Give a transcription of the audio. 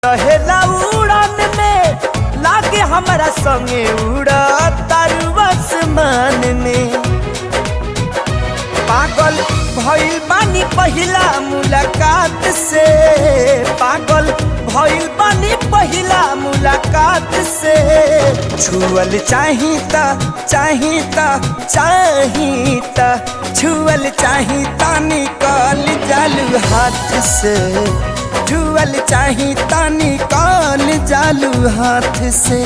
रहेला उड़ान में लागे हमारा संगे उड़ा तारू आसमान में। पागल भइल बानी पहिला मुलाकात से, पागल भइल बानी पहिला मुलाकात से। छुअल चाहिता चाहिता चाहिता, छुअल चाहिता निकाल जालू हाथ से, छुअल चाहिता निकाल जालू हाथ से।